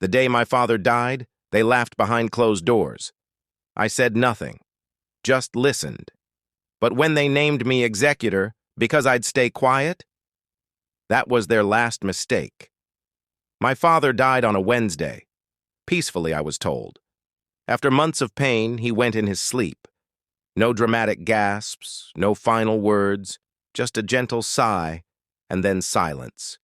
The day my father died, they laughed behind closed doors. I said nothing, just listened. But when they named me executor because I'd stay quiet, that was their last mistake. My father died on a Wednesday. Peacefully, I was told. After months of pain, he went in his sleep. No dramatic gasps, no final words, just a gentle sigh, and then silence.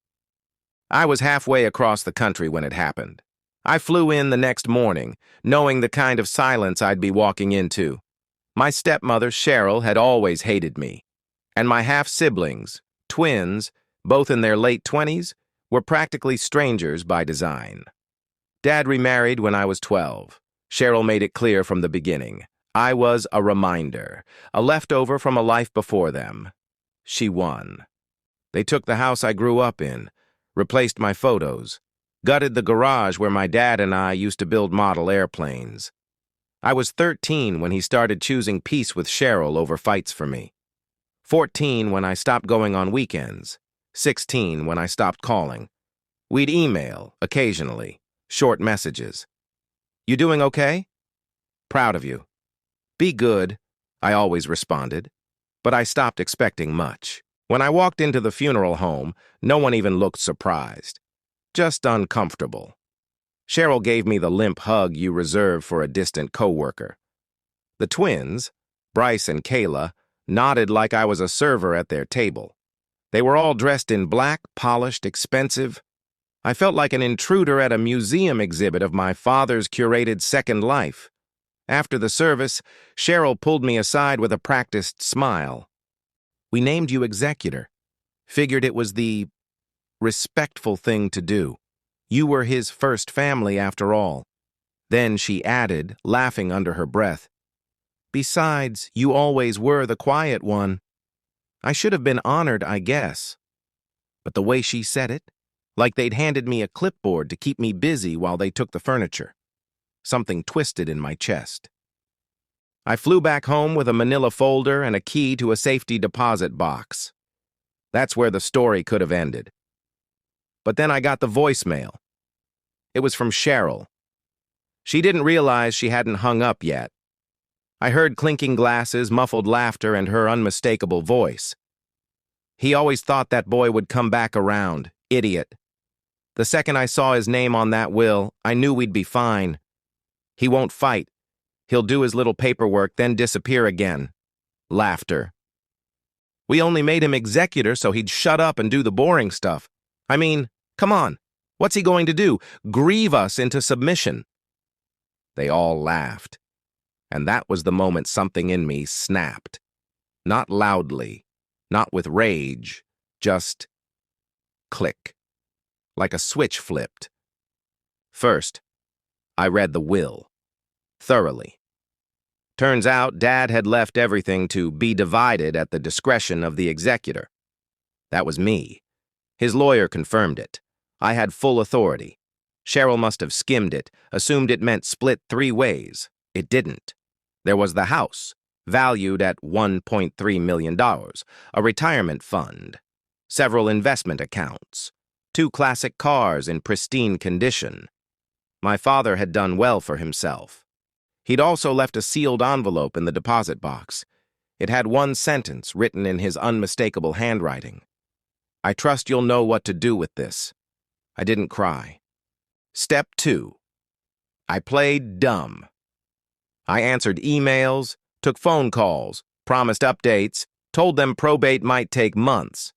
I was halfway across the country when it happened. I flew in the next morning, knowing the kind of silence I'd be walking into. My stepmother, Cheryl, had always hated me, and my half-siblings, twins, both in their late 20s, were practically strangers by design. Dad remarried when I was 12. Cheryl made it clear from the beginning. I was a reminder, a leftover from a life before them. She won. They took the house I grew up in, replaced my photos, gutted the garage where my dad and I used to build model airplanes. I was 13 when he started choosing peace with Cheryl over fights for me. 14 when I stopped going on weekends. 16 when I stopped calling. We'd email, occasionally, short messages. You doing okay? Proud of you. Be good, I always responded, but I stopped expecting much. When I walked into the funeral home, no one even looked surprised. Just uncomfortable. Cheryl gave me the limp hug you reserve for a distant coworker. The twins, Bryce and Kayla, nodded like I was a server at their table. They were all dressed in black, polished, expensive. I felt like an intruder at a museum exhibit of my father's curated second life. After the service, Cheryl pulled me aside with a practiced smile. We named you executor. Figured it was the respectful thing to do. You were his first family after all. Then she added, laughing under her breath, besides, you always were the quiet one. I should have been honored, I guess. But the way she said it, like they'd handed me a clipboard to keep me busy while they took the furniture. Something twisted in my chest. I flew back home with a manila folder and a key to a safety deposit box. That's where the story could have ended. But then I got the voicemail. It was from Cheryl. She didn't realize she hadn't hung up yet. I heard clinking glasses, muffled laughter, and her unmistakable voice. He always thought that boy would come back around. Idiot. The second I saw his name on that will, I knew we'd be fine. He won't fight. He'll do his little paperwork, then disappear again. Laughter. We only made him executor so he'd shut up and do the boring stuff. I mean, come on. What's he going to do? Grieve us into submission. They all laughed. And that was the moment something in me snapped. Not loudly, not with rage, just click. Like a switch flipped. First, I read the will. Thoroughly. Turns out Dad had left everything to be divided at the discretion of the executor. That was me. His lawyer confirmed it. I had full authority. Cheryl must have skimmed it, assumed it meant split 3 ways. It didn't. There was the house, valued at $1.3 million, a retirement fund, several investment accounts, 2 classic cars in pristine condition. My father had done well for himself. He'd also left a sealed envelope in the deposit box. It had one sentence written in his unmistakable handwriting. I trust you'll know what to do with this. I didn't cry. Step 2. I played dumb. I answered emails, took phone calls, promised updates, told them probate might take months.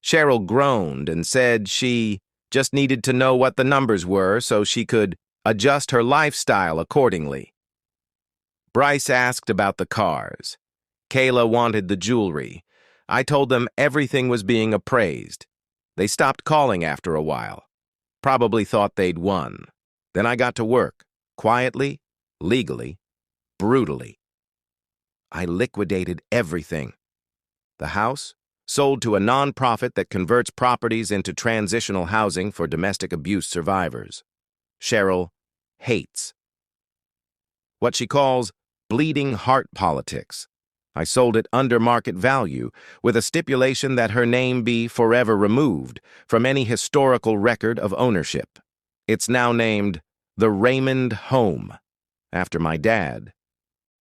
Cheryl groaned and said she just needed to know what the numbers were so she could adjust her lifestyle accordingly. Bryce asked about the cars. Kayla wanted the jewelry. I told them everything was being appraised. They stopped calling after a while. Probably thought they'd won. Then I got to work, quietly, legally, brutally. I liquidated everything. The house, sold to a nonprofit that converts properties into transitional housing for domestic abuse survivors. Cheryl hates. What she calls bleeding heart politics. I sold it under market value with a stipulation that her name be forever removed from any historical record of ownership. It's now named the Raymond Home, after my dad.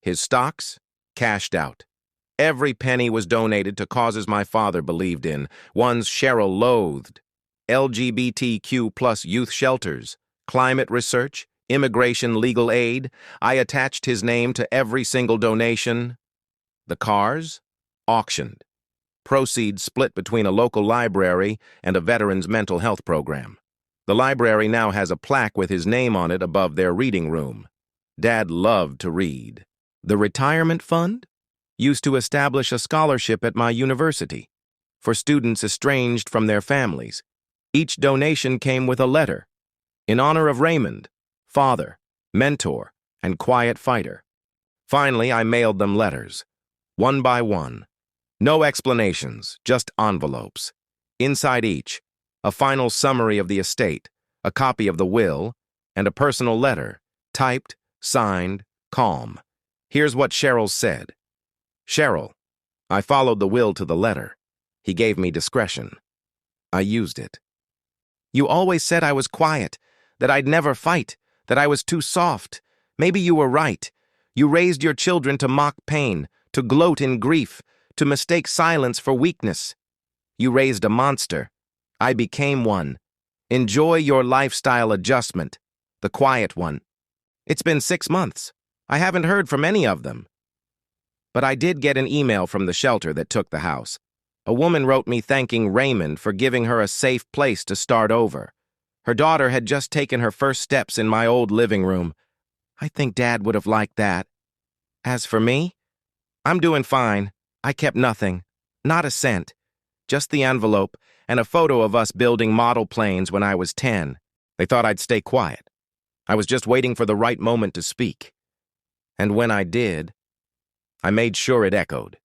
His stocks cashed out. Every penny was donated to causes my father believed in, ones Cheryl loathed. LGBTQ plus youth shelters, climate research, immigration legal aid. I attached his name to every single donation. The cars? Auctioned. Proceeds split between a local library and a veterans' mental health program. The library now has a plaque with his name on it above their reading room. Dad loved to read. The retirement fund? Used to establish a scholarship at my university for students estranged from their families. Each donation came with a letter in honor of Raymond, father, mentor, and quiet fighter. Finally, I mailed them letters, one by one. No explanations, just envelopes. Inside each, a final summary of the estate, a copy of the will, and a personal letter, typed, signed, calm. Here's what Cheryl said. Cheryl, I followed the will to the letter. He gave me discretion. I used it. You always said I was quiet, that I'd never fight, that I was too soft. Maybe you were right. You raised your children to mock pain, to gloat in grief, to mistake silence for weakness. You raised a monster. I became one. Enjoy your lifestyle adjustment, the quiet one. It's been 6 months. I haven't heard from any of them. But I did get an email from the shelter that took the house. A woman wrote me thanking Raymond for giving her a safe place to start over. Her daughter had just taken her first steps in my old living room. I think Dad would have liked that. As for me, I'm doing fine. I kept nothing, not a cent, just the envelope and a photo of us building model planes when I was 10. They thought I'd stay quiet. I was just waiting for the right moment to speak. And when I did, I made sure it echoed.